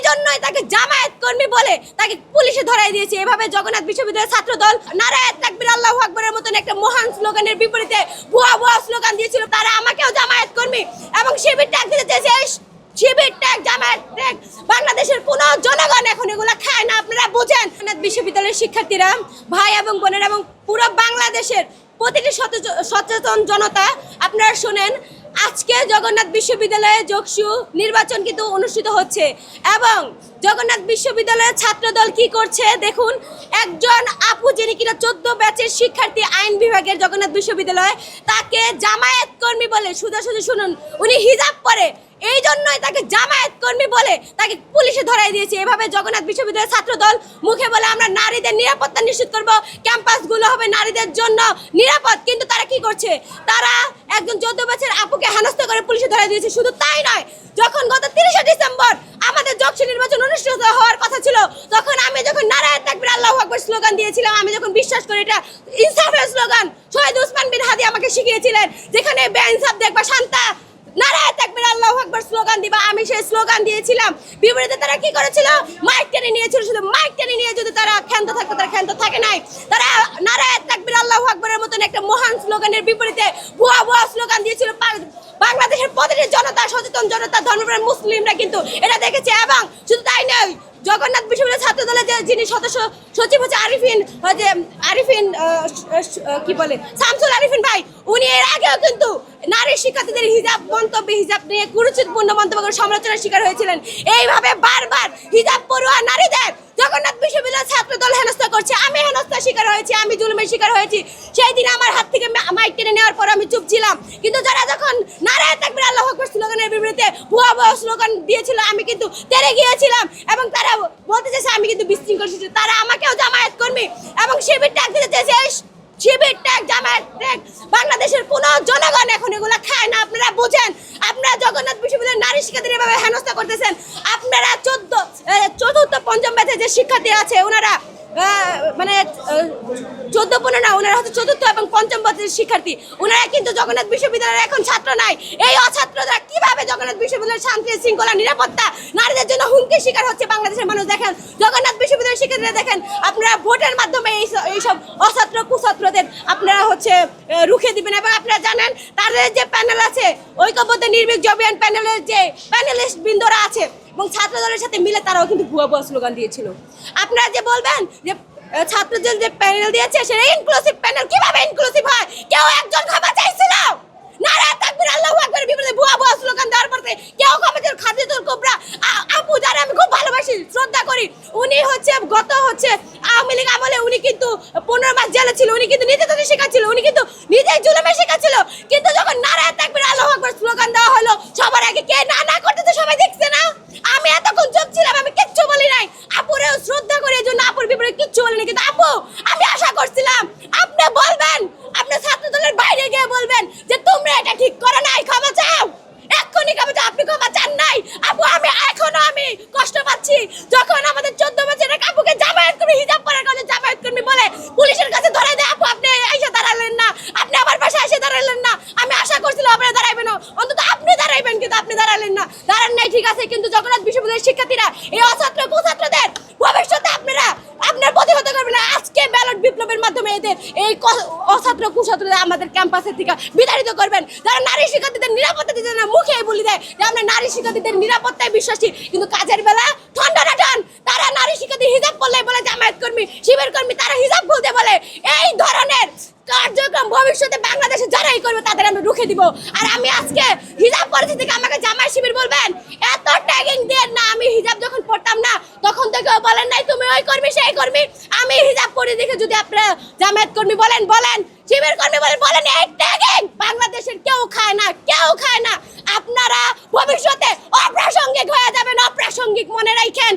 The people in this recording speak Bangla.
জন্যই তাকে জামায়াত কর্মী বলে তাকে পুলিশে ধরাই দিয়েছে। এভাবে জগন্নাথ বিশ্ববিদ্যালয়ের ছাত্র দল নারায়ে তাকবীর আল্লাহু আকবরের মতন একটা মহান স্লোগানের বিপরীতে ভুয়া ভুয়া স্লোগান দিয়েছিল। তারা আমাকেও জামায়াত কর্মী এবং শিবির ট্যাগ দিতে চেয়েছে। শিবির ট্যাগ, জামায়াত ট্যাগ, বাংলাদেশের কোনো জনগণ এখন এগুলো খায় না, আপনারা বুঝেন। জগন্নাথ বিশ্ববিদ্যালয়ের শিক্ষার্থীরা, ভাই এবং বোনেরা এবং পুরো বাংলাদেশের প্রতিটি সচেতন জনতা, আপনারা শোনেন, আজকে জগন্নাথ বিশ্ববিদ্যালয়ে যোগসু নির্বাচন কিন্তু অনুষ্ঠিত হচ্ছে এবং জগন্নাথ বিশ্ববিদ্যালয়ের ছাত্রদল কি করছে দেখুন। একজন আপু যিনি কিনা 14 ব্যাচের শিক্ষার্থী আইন বিভাগের জগন্নাথ বিশ্ববিদ্যালয়, তাকে জামায়াত কর্মী বলে, সোজাসুজি শুনুন, উনি হিজাব পরে, এই জন্যই তাকে জামায়াত কর্মী বলে তাকে পুলিশে ধরাই দিয়েছে। এভাবে জগন্নাথ বিশ্ববিদ্যালয়ের ছাত্রদল মুখে বলে আমরা নারীদের নিরাপত্তা নিশ্চিত করব, ক্যাম্পাসগুলো হবে নারীদের জন্য নিরাপদ, কিন্তু তারা কি করছে? তারা একজন 14 বছরের আপুকে হেনস্থা করে পুলিশে ধরাই দিয়েছে। শুধু তাই নয়, যখন গত 30শে ডিসেম্বর আমাদের যোগসু নির্বাচন অনুষ্ঠিত হওয়ার কথা ছিল, তখন আমি যখন নারায়ে তাকবীর আল্লাহু আকবার স্লোগান দিয়েছিলাম, আমি যখন বিশ্বাস করি এটা ইনসাফের স্লোগান, শহীদ ওসমান বিন হাদি আমাকে শিখিয়েছিলেন, যেখানে বেইনসাফ দেখবা শান্তা, নারায়ে তাকবীর আল্লাহু আকবার স্লোগান দিবা, আমি সেই স্লোগান দিয়েছিলাম। বিপরীতে তারা কি করেছিল? মাইক টেনে নিয়েছিল। শুধু মাইক টেনে নিয়ে যদি তারা ক্ষান্ত থাকতো, তারা ক্ষান্ত থাকে নাই। তারা নারায়ে তাকবীর আল্লাহু আকবরের মতন একটা মহান স্লোগানের বিপরীতে ভুয়া ভুয়া স্লোগান দিয়েছিল। বাংলাদেশের প্রতিটি জনতা, সচেতন জনতা, ধর্মপ্রাণ মুসলিমরা কিন্তু এটা দেখেছে। এবং শুধু তাই নয়, জগন্নাথ বিশ্ববিদ্যালয় ছাত্র দলের যিনি সদস্য সচিব হচ্ছে আরিফিন কি বলে শামসুল আরিফিন ভাই, উনি এর আগেও কিন্তু নারী শিক্ষার্থীদের হিজাব মন্তব্য, হিজাব নিয়ে কুরুচিপূর্ণ মন্তব্য করে সমালোচনার শিকার হয়েছিলেন। এইভাবে বারবার হিজাব পড়ুয়া নারীদের জগন্নাথ বিশ্ববিদ্যালয় ছাত্র দল হেনস্থা করছে। আমি হেনস্থার শিকার হয়েছি, আমি জুলুমের শিকার হয়েছি। সেই দিন আমার হাত থেকে মাইক টেনে নেওয়ার পর আমি চুপ ছিলাম, কিন্তু যারা যখন নারায়ে তাকবীর আল্লাহু আকবার স্লোগানের বিপরীতে ভুয়া ভুয়া স্লোগান দিয়েছিল, আমি কিন্তু তেড়ে গিয়েছিলাম এবং তারা বলতে চাইছে আমি কিন্তু বিশৃঙ্খল ছিল। তারা আমাকেও জামায়াত কর্মী এবং শিবির ট্যাগ দিতে চেয়েছে। শিবির ট্যাগ, জামায়াত ট্যাগ, বাংলাদেশের কোনো জনগণ এখন এগুলো খায় না, আপনারা বুঝেন। আপনারা জগন্নাথ বিশ্ববিদ্যালয়ের নারী শিক্ষার্থীরা এভাবে হেনস্থা করতেছেন। আপনারা চতুর্থ পঞ্চম ব্যাচে যে শিক্ষার্থী আছে, ওনারা মানে 14-15 না, ওনারা হচ্ছে চতুর্থ এবং পঞ্চম বছরের শিক্ষার্থী, ওনারা কিন্তু জগন্নাথ বিশ্ববিদ্যালয়ের এখন ছাত্র নাই। এই অছাত্ররা কিভাবে জগন্নাথ বিশ্ববিদ্যালয়ের শান্তি শৃঙ্খলা নিরাপত্তা নারীদের জন্য হুমকির শিকার হচ্ছে বাংলাদেশের মানুষ দেখেন। জগন্নাথ বিশ্ববিদ্যালয়ের শিক্ষার্থীরা দেখেন, আপনারা ভোটের মাধ্যমে এইসব অছাত্র কুছাত্রদের আপনারা হচ্ছে রুখে দিবেন। এবং আপনারা জানেন তাদের যে প্যানেল আছে, ঐক্যবদ্ধ নির্ভীক জবিয়ান প্যানেলের যে প্যানেলিস্ট বৃন্দরা আছে এবং ছাত্র দলের সাথে মিলে তারাও কিন্তু ভুয়া ভুয়া স্লোগান দিয়েছিল। আপনারা যে বলবেন যে ছাত্রদের যে প্যানেল দিয়েছে সেটা ইনক্লুসিভ প্যানেল, কিভাবে ইনক্লুসিভ হয়? কেউ একজন ক্ষমা চাইছিল? নারায়ে তাকবীর আল্লাহু আকবরের বিপরীতে ভুয়া ভুয়া স্লোগান দেওয়ার পরে কেউ ক্ষমা চাইল? খাদিজাতুল কুবরা আপু, যারা আমি খুব ভালোবাসি, শ্রদ্ধা করি, উনি হচ্ছে গত আওয়ামী লীগ আমলে উনি কিন্তু 15 মাস জেলে ছিল, উনি কিন্তু নির্যাতনের শিকার ছিল, উনি কিন্তু নিজেই জুলুমের শিকার ছিল। কিন্তু যখন নারায়ে তাকবীর আল্লাহু আকবার স্লোগান দেওয়া হলো, সবার আগে কে না করতেছে সবাই দেখছে না? আমি এতক্ষণ চুপ ছিলাম, আমি কিচ্ছু বলি নাই। আপুরেও শ্রদ্ধা করি, এই জন্য আপুর বিপরীতে কিচ্ছু বলিনি। কিন্তু আপু, আমি আশা করছিলাম আপনি বলবেন, আপনি ছাত্র দলের বাইরে গিয়ে বলবেন যে তোমরা এটা ঠিক করো নাই, ক্ষমা চাও, এক্ষুনি ক্ষমা চাও। আপনি ক্ষমা চান নাই। আপু, আমি কষ্ট পাচ্ছি যখন আমাদের 14 বছরের আপুকে জামায়াত কর্মী, হিজাব পরার কারণে জামায়াত কর্মী বলে পুলিশের কাছে ধরে দেয়। আপু, আপনি এসে দাঁড়ালেন না, আপনি আমার পাশে এসে দাঁড়ালেন না। আমি আশা করছিলাম আপনারা দাঁড়াইবেন, অন্তত আপনি দাঁড়াইবেন, কিন্তু আপনি দাঁড়ালেন না। দাঁড়ান নাই, ঠিক আছে, কিন্তু জগন্নাথ বিশ্ববিদ্যালয়ের শিক্ষার্থীরা এই অছাত্র কুছাত্রদের ভবিষ্যতে আপনার প্রতিহত করবেন না। আজকে ব্যালট বিপ্লবের মাধ্যমে এদের এই অছাত্র কুছাত্রদের আমাদের ক্যাম্পাসের থেকে বিতাড়িত করবেন। যারা নারী শিক্ষার্থীদের নিরাপত্তা দিতে না, মুখে বলে দেয় যে আমরা নারী শিক্ষার্থীদের নিরাপত্তায় বিশ্বাসী, কিন্তু কাজের বেলা ঠন্ডা টান। তারা নারী শিক্ষার্থী হিজাব করলে বলে জামায়াত কর্মী, শিবির কর্মী, তারা হিজাব খুলতে বলে। এই ধরনের কার্যক্রম ভবিষ্যতে বাংলাদেশে যারাই করবে তাদের আমরা রুখে দিব। আর আমি আজকে হিজাব পরেছি থেকে আমাকে জামায়াত শিবির বলবেন, এত ট্যাগিং দেন না। আমি হিজাব যখন পড়তাম না তখন থেকে বলেন নাই তুমি ওই কর্মী সেই কর্মী। আমি হিজাব পরে দেখে যদি আপনারা জামায়াত কর্মী বলেন, শিবির কর্মী বলেন, এই ট্যাগিং বাংলাদেশের কেউ খায় না, কেউ খায় না। আপনারা ভবিষ্যতে অপ্রাসঙ্গিক হয়ে যাবেন, অপ্রাসঙ্গিক মনে রাখেন।